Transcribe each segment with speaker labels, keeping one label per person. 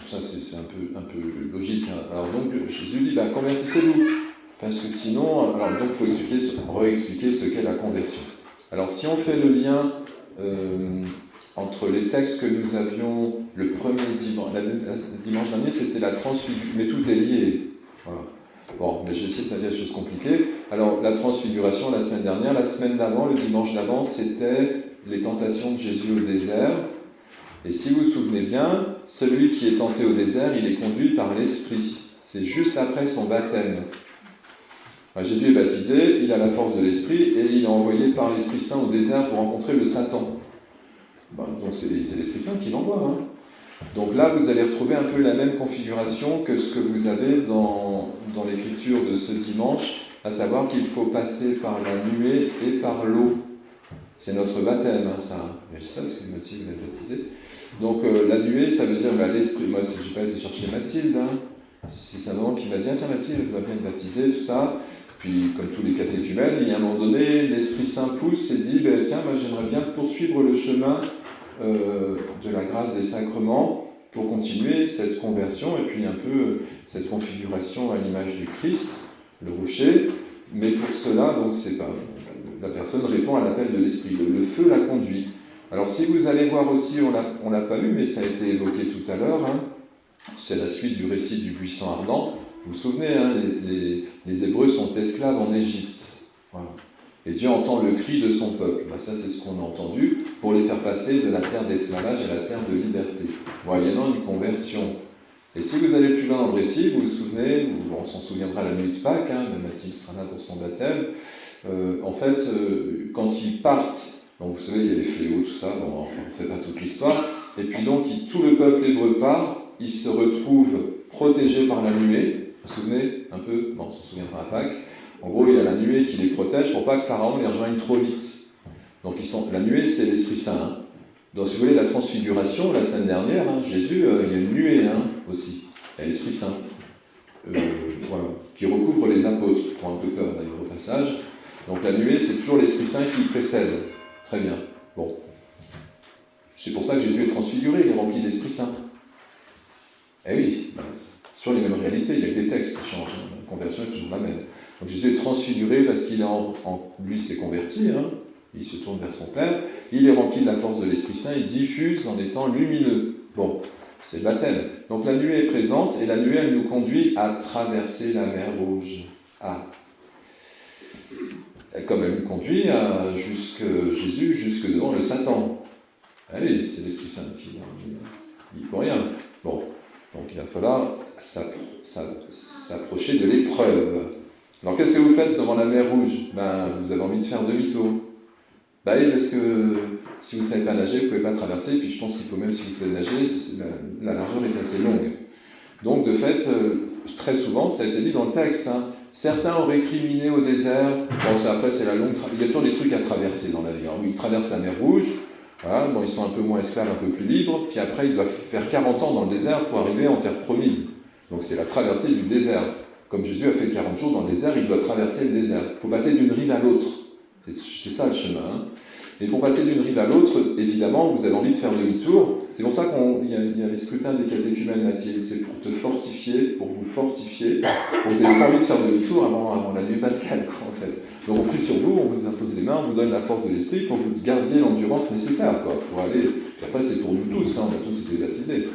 Speaker 1: ça c'est un peu logique. Hein. Alors donc Jésus dit, convertissez-vous. Parce que sinon, alors donc il faut réexpliquer ce qu'est la conversion. Alors si on fait le lien entre les textes que nous avions le premier dimanche dernier, c'était la transfiguration, mais tout est lié. Voilà. Bon, mais je vais essayer de pas dire des choses compliquées. Alors la transfiguration la semaine dernière, la semaine d'avant, le dimanche d'avant, c'était les tentations de Jésus au désert. Et si vous vous souvenez bien, celui qui est tenté au désert, il est conduit par l'Esprit. C'est juste après son baptême. Alors, Jésus est baptisé, il a la force de l'Esprit et il est envoyé par l'Esprit Saint au désert pour rencontrer le Satan. Donc c'est l'Esprit Saint qui l'envoie. Hein. Donc là, vous allez retrouver un peu la même configuration que ce que vous avez dans l'écriture de ce dimanche, à savoir qu'il faut passer par la nuée et par l'eau. C'est notre baptême, hein, ça. Mais je sais parce que Mathilde l'a baptisé. Donc la nuée, ça veut dire l'esprit. Moi, je n'ai pas été chercher Mathilde. Hein. C'est sa maman qui m'a dit, tiens Mathilde, tu vas bien être baptisée, tout ça. Puis, comme tous les catéchumènes, il y a un moment donné, l'Esprit Saint pousse et dit, tiens, moi j'aimerais bien poursuivre le chemin de la grâce des sacrements pour continuer cette conversion et puis un peu cette configuration à l'image du Christ, le rocher. Mais pour cela, donc c'est pas la personne répond à l'appel de l'Esprit. Le feu la conduit. Alors si vous allez voir aussi, on l'a pas vu, mais ça a été évoqué tout à l'heure, hein, c'est la suite du récit du buisson ardent. Vous vous souvenez, hein, les Hébreux sont esclaves en Égypte. Voilà. Et Dieu entend le cri de son peuple. Ça, c'est ce qu'on a entendu pour les faire passer de la terre d'esclavage à la terre de liberté, moyennant une conversion. Et si vous allez plus loin dans le récit, vous vous souvenez, on s'en souviendra la nuit de Pâques, hein, Mathilde sera là pour son baptême, en fait, quand ils partent, donc vous savez, il y a les fléaux, tout ça, on ne fait pas toute l'histoire, et puis donc tout le peuple hébreu part, il se retrouve protégé par la nuée. Vous vous souvenez un peu? Bon, on s'en souviendra à Pâques. En gros, il y a la nuée qui les protège pour pas que Pharaon les rejoigne trop vite. Donc la nuée, c'est l'Esprit Saint. Hein. Donc si vous voulez, la transfiguration, la semaine dernière, hein, Jésus, il y a une nuée aussi. Il y a l'Esprit Saint. Voilà, qui recouvre les apôtres, qui prend un peu peur d'ailleurs au passage. Donc la nuée, c'est toujours l'Esprit Saint qui précède. Très bien. Bon. C'est pour ça que Jésus est transfiguré, il est rempli d'Esprit Saint. Eh oui, sur les mêmes réalités, il y a que des textes qui changent. La conversion est toujours la même. Donc Jésus est transfiguré parce qu'il lui s'est converti, hein. Il se tourne vers son Père, il est rempli de la force de l'Esprit Saint, il diffuse en étant lumineux. Bon, c'est le baptême. Donc la nuée est présente, et la nuée, elle nous conduit à traverser la mer Rouge. Comme elle nous conduit Jésus jusque devant le Satan. Allez, c'est l'Esprit Saint qui il pour rien. Bon, donc il va falloir s'approcher de l'épreuve. Alors qu'est-ce que vous faites devant la mer Rouge? Vous avez envie de faire demi-tour. Oui, parce que si vous ne savez pas nager, vous ne pouvez pas traverser, puis je pense qu'il faut même, si vous savez nager, la largeur est assez longue. Donc de fait, très souvent, ça a été dit dans le texte, hein, certains ont récriminé au désert, après c'est la longue, il y a toujours des trucs à traverser dans la vie. Ils traversent la mer Rouge, voilà, ils sont un peu moins esclaves, un peu plus libres, puis après ils doivent faire 40 ans dans le désert pour arriver en terre promise. Donc c'est la traversée du désert. Comme Jésus a fait 40 jours dans le désert, il doit traverser le désert. Il faut passer d'une rive à l'autre. C'est ça le chemin. Hein. Et pour passer d'une rive à l'autre, évidemment, vous avez envie de faire demi-tour. C'est pour ça qu'il y a les scrutins des catéchumènes, Mathilde. C'est pour te fortifier, pour vous fortifier. Vous n'avez pas envie de faire demi-tour avant la nuit pascale, en fait. Donc on prie sur vous, on vous impose les mains, on vous donne la force de l'esprit pour que vous gardiez l'endurance nécessaire, pour aller. Et après, c'est pour nous tous, hein, on a tous été baptisés.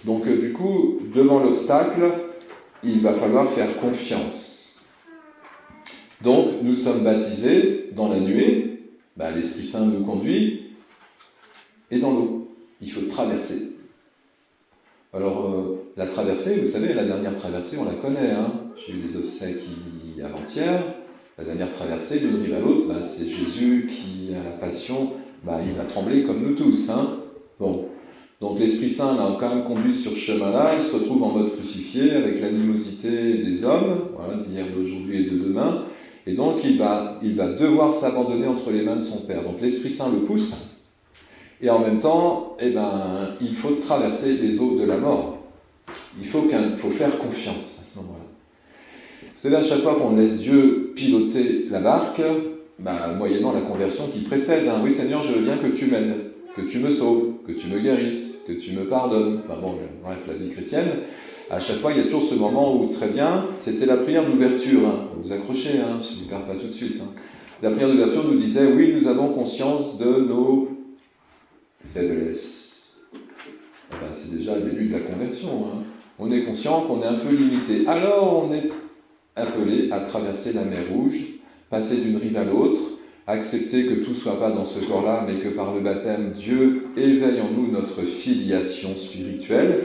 Speaker 1: Donc du coup, devant l'obstacle, il va falloir faire confiance. Donc, nous sommes baptisés dans la nuée, l'Esprit Saint nous conduit, et dans l'eau. Il faut traverser. Alors, la traversée, vous savez, la dernière traversée, on la connaît. Hein. J'ai eu les obsèques avant-hier. La dernière traversée, d'une rive à l'autre, c'est Jésus qui, à la Passion, il va trembler comme nous tous. Hein. Bon. Donc l'Esprit Saint l'a quand même conduit sur ce chemin-là, il se retrouve en mode crucifié avec l'animosité des hommes, voilà, d'hier, d'aujourd'hui et de demain, et donc il va devoir s'abandonner entre les mains de son Père. Donc l'Esprit Saint le pousse, et en même temps, il faut traverser les eaux de la mort. Il faut faire confiance à ce moment-là. Vous savez, à chaque fois qu'on laisse Dieu piloter la barque, moyennant la conversion qui précède, hein, oui Seigneur, je veux bien que tu m'aides, que tu me sauves. que tu me guérisses, que tu me pardonnes. Enfin bon, bref, la vie chrétienne, à chaque fois, il y a toujours ce moment où, très bien, c'était la prière d'ouverture. Hein. Vous accrochez, hein, je ne vous perds pas tout de suite. Hein. La prière d'ouverture nous disait, oui, nous avons conscience de nos faiblesses. Eh ben, c'est déjà le début de la conversion. Hein. On est conscient qu'on est un peu limité. Alors, on est appelé à traverser la mer Rouge, passer d'une rive à l'autre, accepter que tout ne soit pas dans ce corps-là, mais que par le baptême, Dieu éveille en nous notre filiation spirituelle.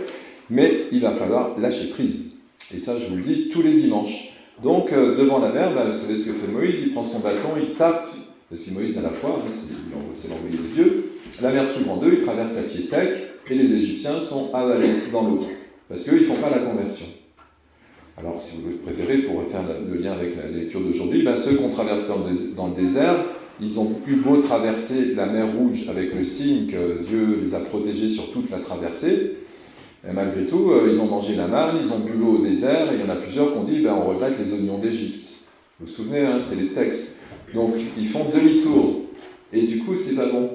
Speaker 1: Mais il va falloir lâcher prise. Et ça, je vous le dis tous les dimanches. Donc, devant la mer, vous savez ce que fait Moïse, il prend son bâton, il tape, parce que Moïse à la fois, hein, c'est l'envoyé de Dieu, la mer s'ouvre en deux, il traverse à pied sec, et les Égyptiens sont avalés dans l'eau, parce qu'eux, ils ne font pas la conversion. Alors, si vous préférez, pour faire le lien avec la lecture d'aujourd'hui, ceux qui ont traversé dans le désert, ils ont eu beau traverser la mer Rouge avec le signe que Dieu les a protégés sur toute la traversée, et malgré tout, ils ont mangé la manne, ils ont bu l'eau au désert, et il y en a plusieurs qui ont dit on regrette les oignons d'Égypte. Vous vous souvenez, hein, c'est les textes. Donc, ils font demi-tour. Et du coup, c'est pas bon.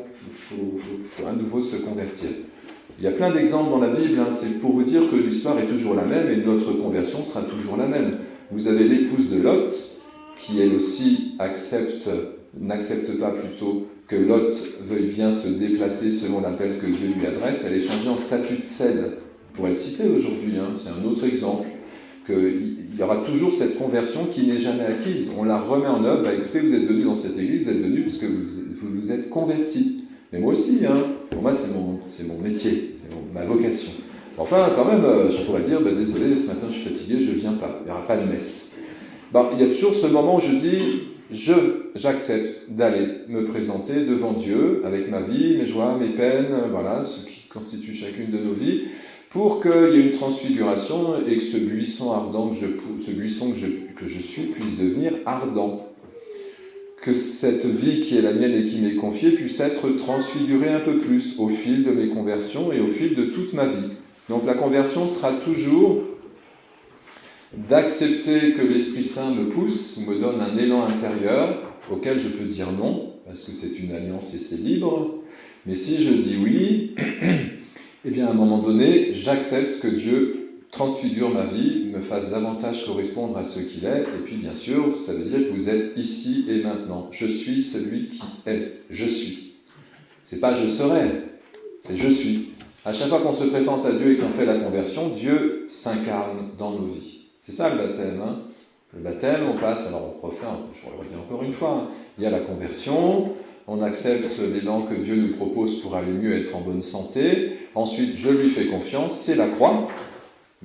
Speaker 1: Il faut à nouveau se convertir. Il y a plein d'exemples dans la Bible, hein, c'est pour vous dire que l'histoire est toujours la même et notre conversion sera toujours la même. Vous avez l'épouse de Lot, qui elle aussi n'accepte pas plutôt que Lot veuille bien se déplacer selon l'appel que Dieu lui adresse. Elle est changée en statut de cède. On pourrait le citer aujourd'hui, hein, c'est un autre exemple. Il y aura toujours cette conversion qui n'est jamais acquise. On la remet en œuvre. Écoutez, vous êtes venus dans cette église, vous êtes venus parce que vous vous êtes convertis. Mais moi aussi, hein, pour moi, c'est mon métier, c'est ma vocation. Enfin, quand même, je pourrais dire, désolé, ce matin je suis fatigué, je ne viens pas. Il n'y aura pas de messe. Il y a toujours ce moment où je dis, j'accepte d'aller me présenter devant Dieu avec ma vie, mes joies, mes peines, voilà, ce qui constitue chacune de nos vies, pour qu'il y ait une transfiguration et que ce buisson ardent que je suis puisse devenir ardent. Que cette vie qui est la mienne et qui m'est confiée puisse être transfigurée un peu plus au fil de mes conversions et au fil de toute ma vie. Donc la conversion sera toujours d'accepter que l'Esprit Saint me pousse, me donne un élan intérieur auquel je peux dire non, parce que c'est une alliance et c'est libre. Mais si je dis oui, eh bien à un moment donné, j'accepte que Dieu transfigure ma vie, me fasse davantage correspondre à ce qu'il est, et puis bien sûr, ça veut dire que vous êtes ici et maintenant. Je suis celui qui est. Je suis. C'est pas je serai, c'est je suis. À chaque fois qu'on se présente à Dieu et qu'on fait la conversion, Dieu s'incarne dans nos vies. C'est ça le baptême. Hein. Le baptême, on passe, alors on refait, je le redis encore une fois, hein. Il y a la conversion, on accepte l'élan que Dieu nous propose pour aller mieux, être en bonne santé. Ensuite, je lui fais confiance, c'est la croix.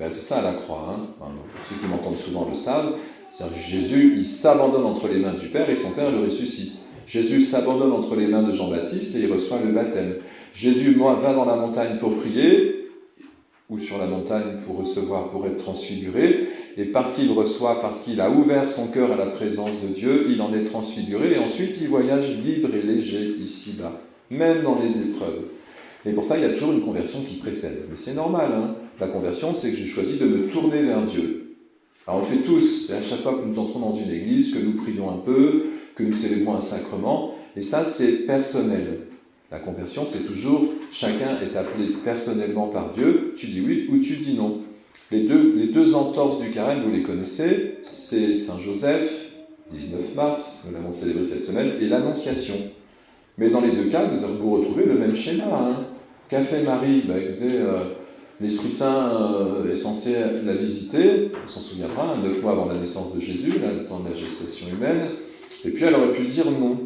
Speaker 1: C'est ça la croix. Hein. Enfin, ceux qui m'entendent souvent le savent. C'est-à-dire que Jésus, il s'abandonne entre les mains du Père et son Père le ressuscite. Jésus s'abandonne entre les mains de Jean-Baptiste et il reçoit le baptême. Jésus va dans la montagne pour prier, ou sur la montagne pour recevoir, pour être transfiguré, et parce qu'il reçoit, parce qu'il a ouvert son cœur à la présence de Dieu, il en est transfiguré, et ensuite il voyage libre et léger ici-bas, même dans les épreuves. Et pour ça, il y a toujours une conversion qui précède. Mais c'est normal, hein. La conversion, c'est que j'ai choisi de me tourner vers Dieu. Alors on le fait tous, c'est à chaque fois que nous entrons dans une église, que nous prions un peu, que nous célébrons un sacrement, et ça c'est personnel. La conversion, c'est toujours, chacun est appelé personnellement par Dieu, tu dis oui ou tu dis non. Les deux entorses du carême, vous les connaissez, c'est Saint Joseph, 19 mars, nous l'avons célébré cette semaine, et l'Annonciation. Mais dans les deux cas, vous retrouvez le même schéma. Hein. Qu'a fait Marie ? Écoutez, l'Esprit Saint est censé la visiter, on s'en souviendra, 9 mois avant la naissance de Jésus, là, le temps de la gestation humaine, et puis elle aurait pu dire non,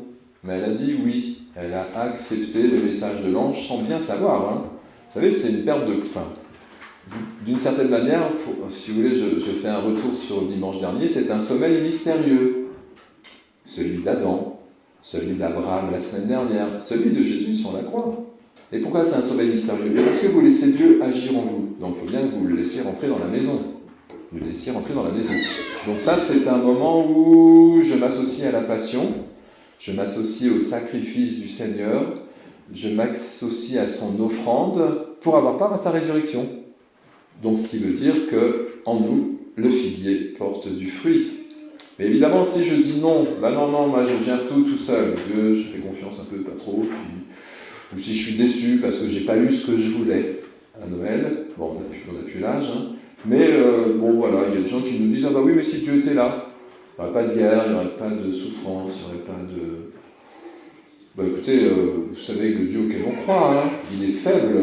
Speaker 1: mais elle a dit oui. Elle a accepté le message de l'ange sans bien savoir. Hein. Vous savez, c'est une perte de... d'une certaine manière, si vous voulez, je fais un retour sur le dimanche dernier, c'est un sommeil mystérieux. Celui d'Adam, celui d'Abraham la semaine dernière, celui de Jésus sur la croix. Et pourquoi c'est un sommeil mystérieux ? Parce que vous laissez Dieu agir en vous. Donc il faut bien que vous le laissiez rentrer dans la maison. Vous le laissiez rentrer dans la maison. Donc ça, c'est un moment où je m'associe à la passion, je m'associe au sacrifice du Seigneur, je m'associe à son offrande pour avoir part à sa résurrection. Donc ce qui veut dire qu'en nous, le figuier porte du fruit. Mais évidemment, si je dis non, non, moi je gère tout seul, Dieu, je fais confiance un peu, pas trop, puis ou si je suis déçu parce que j'ai pas eu ce que je voulais à Noël. Bon, on n'a plus l'âge, hein. Mais bon voilà, il y a des gens qui nous disent « Ah bah oui, mais si Dieu était là, il n'y aurait pas de guerre, il n'y aurait pas de souffrance, il n'y aurait pas de... » Bah écoutez, vous savez le Dieu auquel on croit, hein, il est faible,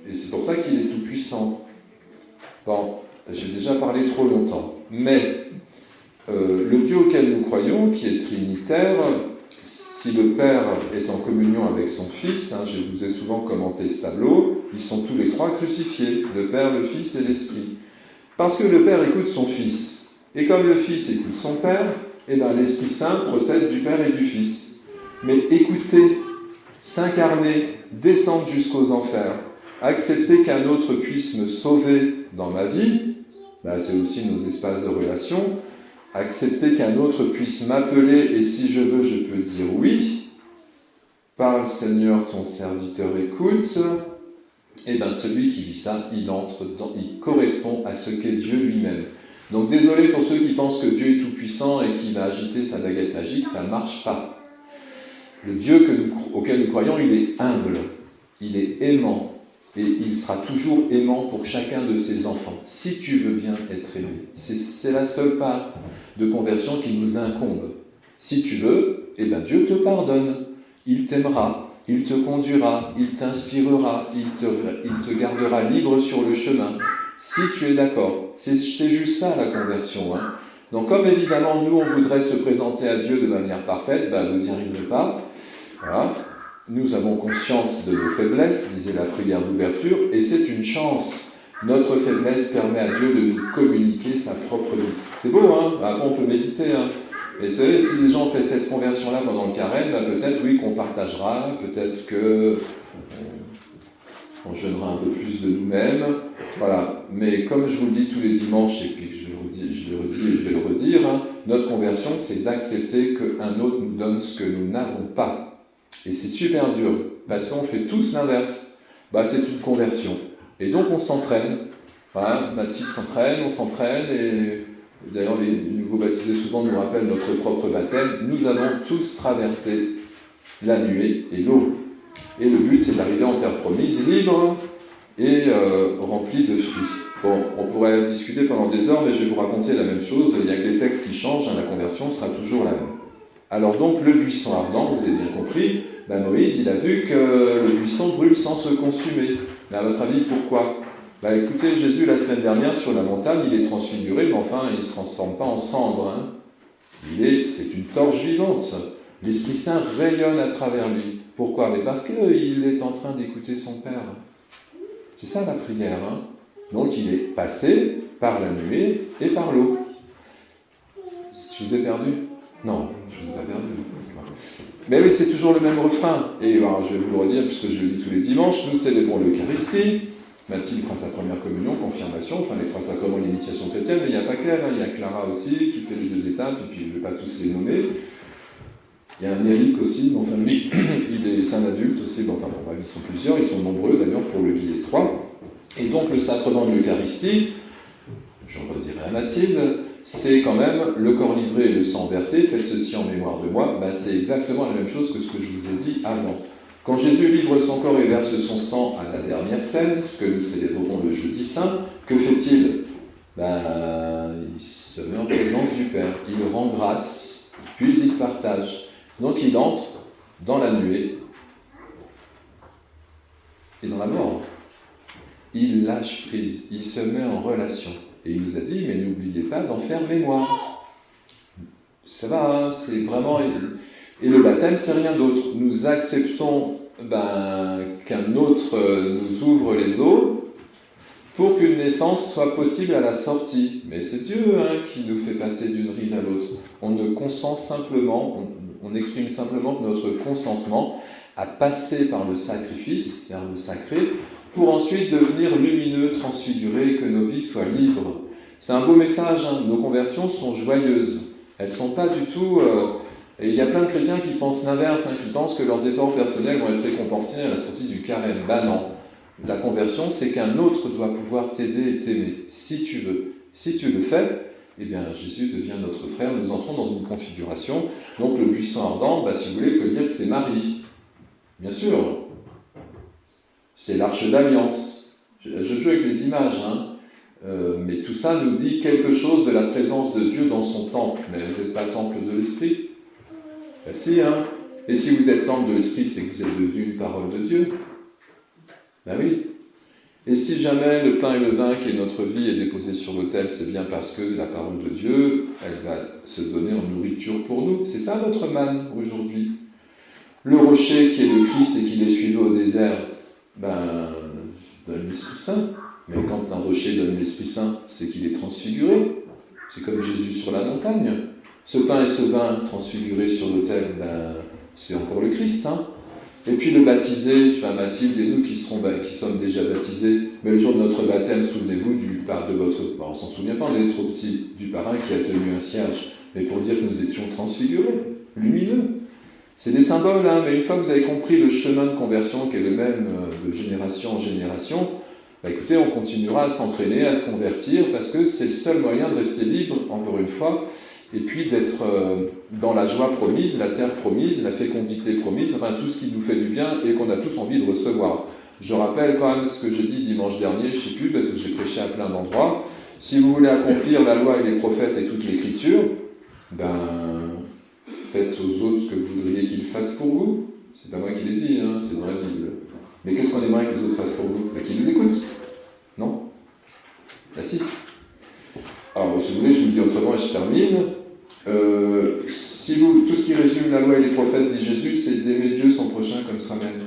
Speaker 1: et c'est pour ça qu'il est tout puissant. Bon, j'ai déjà parlé trop longtemps, mais le Dieu auquel nous croyons, qui est trinitaire, si le Père est en communion avec son Fils, hein, je vous ai souvent commenté ce tableau, ils sont tous les trois crucifiés, le Père, le Fils et l'Esprit. Parce que le Père écoute son Fils, et comme le Fils écoute son Père, eh bien l'Esprit Saint procède du Père et du Fils. Mais écouter, s'incarner, descendre jusqu'aux enfers, accepter qu'un autre puisse me sauver dans ma vie, ben c'est aussi nos espaces de relation, accepter qu'un autre puisse m'appeler et si je veux, je peux dire oui. Parle Seigneur, ton serviteur écoute. Et bien celui qui vit ça, il correspond à ce qu'est Dieu lui-même. Donc désolé pour ceux qui pensent que Dieu est tout-puissant et qu'il va agiter sa baguette magique, ça ne marche pas. Le Dieu auquel nous croyons, il est humble, il est aimant. Et il sera toujours aimant pour chacun de ses enfants, si tu veux bien être aimé. C'est la seule part de conversion qui nous incombe. Si tu veux, eh bien Dieu te pardonne, il t'aimera, il te conduira, il t'inspirera, il te gardera libre sur le chemin, si tu es d'accord. C'est juste ça la conversion. Hein. Donc comme évidemment nous on voudrait se présenter à Dieu de manière parfaite, ben, vous n'y arriverez pas. Voilà. Nous avons conscience de nos faiblesses, disait la prière d'ouverture, et c'est une chance. Notre faiblesse permet à Dieu de nous communiquer sa propre vie. C'est beau, hein? Après, on peut méditer, hein? Et vous savez, si les gens ont fait cette conversion-là pendant le carême, ben peut-être, oui, qu'on partagera, peut-être qu'on jeûnera un peu plus de nous-mêmes. Voilà. Mais comme je vous le dis tous les dimanches, et puis que je le redis et je vais le redire, hein, notre conversion, c'est d'accepter qu'un autre nous donne ce que nous n'avons pas. Et c'est super dur, parce qu'on fait tous l'inverse. Bah, c'est une conversion. Et donc on s'entraîne. Voilà, Mathilde s'entraîne, on s'entraîne, et d'ailleurs les nouveaux baptisés souvent nous rappellent notre propre baptême. Nous avons tous traversé la nuée et l'eau. Et le but, c'est d'arriver en terre promise, libre et remplie de fruits. Bon, on pourrait discuter pendant des heures, mais je vais vous raconter la même chose. Il y a que les textes qui changent, hein, la conversion sera toujours la même. Alors donc, le buisson ardent, vous avez bien compris, ben Moïse, il a vu que le buisson brûle sans se consumer. Mais à votre avis, pourquoi? Ben écoutez, Jésus, la semaine dernière, sur la montagne, il est transfiguré, mais enfin, il ne se transforme pas en cendre. Hein. C'est une torche vivante. L'Esprit Saint rayonne à travers lui. Pourquoi? Mais parce qu'il est en train d'écouter son Père. C'est ça la prière. Hein. Donc, il est passé par la nuée et par l'eau. Je vous ai perdu? Non, je ne vous ai pas perdu. Mais oui, c'est toujours le même refrain. Et alors, je vais vous le redire, puisque je le dis tous les dimanches, nous célébrons l'Eucharistie. Mathilde prend sa première communion, confirmation, enfin les trois sacrements de l'initiation chrétienne, mais il n'y a pas Claire, hein, il y a Clara aussi, qui fait les 2 étapes, et puis je ne vais pas tous les nommer. Il y a un Éric aussi, bon, enfin lui, c'est un adulte aussi, bon, enfin bon, ils sont plusieurs, ils sont nombreux d'ailleurs pour le Guillestre 3. Et donc le sacrement de l'Eucharistie, je redirai à Mathilde, c'est quand même le corps livré et le sang versé, faites ceci en mémoire de moi, ben, c'est exactement la même chose que ce que je vous ai dit avant. Quand Jésus livre son corps et verse son sang à la dernière scène, ce que nous célébrerons le jeudi saint, que fait-il? Ben, il se met en présence du Père, il rend grâce, puis il partage. Donc il entre dans la nuée et dans la mort. Il lâche prise, il se met en relation. Et il nous a dit, mais n'oubliez pas d'en faire mémoire. Ça va, hein, c'est vraiment... Et le baptême, c'est rien d'autre. Nous acceptons qu'un autre nous ouvre les eaux pour qu'une naissance soit possible à la sortie. Mais c'est Dieu qui nous fait passer d'une rive à l'autre. On ne consent simplement, on exprime simplement notre consentement à passer par le sacrifice, vers le sacré, pour ensuite devenir lumineux, transfiguré, que nos vies soient libres. C'est un beau message, hein. Nos conversions sont joyeuses. Elles ne sont pas du tout... Et il y a plein de chrétiens qui pensent l'inverse, qui pensent que leurs efforts personnels vont être récompensés à la sortie du carême. Ben non. La conversion, c'est qu'un autre doit pouvoir t'aider et t'aimer, si tu veux. Si tu le fais, eh bien Jésus devient notre frère. Nous entrons dans une configuration. Donc le buisson ardent, si vous voulez, peut dire que c'est Marie. Bien sûr, c'est l'arche d'alliance. Je joue avec les images, hein. Mais tout ça nous dit quelque chose de la présence de Dieu dans son temple. Mais vous n'êtes pas temple de l'Esprit? Ben si, hein. Et si vous êtes temple de l'Esprit, c'est que vous êtes devenu une parole de Dieu. Ben oui. Et si jamais le pain et le vin qui est notre vie est déposé sur l'autel, c'est bien parce que la parole de Dieu, elle va se donner en nourriture pour nous. C'est ça notre manne aujourd'hui. Le rocher qui est le Christ et qui les suivait au désert, ben, donne l'Esprit Saint. Mais quand un rocher donne l'Esprit Saint, c'est qu'il est transfiguré. C'est comme Jésus sur la montagne. Ce pain et ce vin transfigurés sur l'autel, ben, c'est encore le Christ, hein. Et puis le baptisé, Mathilde et nous qui sommes déjà baptisés, mais le jour de notre baptême, souvenez-vous de votre... Bon, on s'en souvient pas, on est trop petits, du parrain qui a tenu un cierge, mais pour dire que nous étions transfigurés, lumineux. C'est des symboles, hein, mais une fois que vous avez compris le chemin de conversion qui est le même de génération en génération, bah écoutez, on continuera à s'entraîner, à se convertir, parce que c'est le seul moyen de rester libre, encore une fois, et puis d'être dans la joie promise, la terre promise, la fécondité promise, enfin tout ce qui nous fait du bien et qu'on a tous envie de recevoir. Je rappelle quand même ce que j'ai dit dimanche dernier, je ne sais plus, parce que j'ai prêché à plein d'endroits. Si vous voulez accomplir la loi et les prophètes et toute l'écriture, ben, faites aux autres ce que vous voudriez qu'ils fassent pour vous. C'est pas moi qui l'ai dit, hein, c'est dans la Bible. Mais qu'est-ce qu'on aimerait que les autres fassent pour vous? Ben, qu'ils nous écoutent. Non? Ben si. Alors, si vous voulez, je vous le dis autrement et je termine. Tout ce qui résume la loi et les prophètes, dit Jésus, c'est d'aimer Dieu, son prochain, comme soi-même.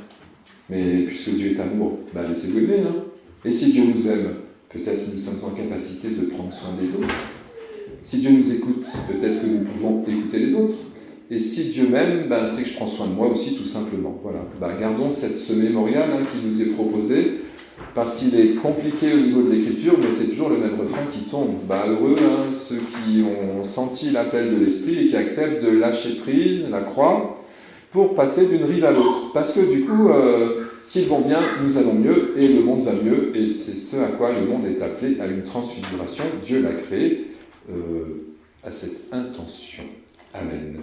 Speaker 1: Mais puisque Dieu est amour, ben laissez-vous aimer. Hein. Et si Dieu nous aime, peut-être que nous sommes en capacité de prendre soin des autres. Si Dieu nous écoute, peut-être que nous pouvons écouter les autres. Et si Dieu m'aime, ben, c'est que je prends soin de moi aussi, tout simplement. Voilà. Ben, gardons ce mémorial hein, qui nous est proposé, parce qu'il est compliqué au niveau de l'écriture, mais c'est toujours le même refrain qui tombe. Ben, heureux hein, ceux qui ont senti l'appel de l'Esprit et qui acceptent de lâcher prise, la croix, pour passer d'une rive à l'autre. Parce que du coup, s'ils vont bien, nous allons mieux, et le monde va mieux, et c'est ce à quoi le monde est appelé, à une transfiguration. Dieu l'a créé à cette intention. Amen.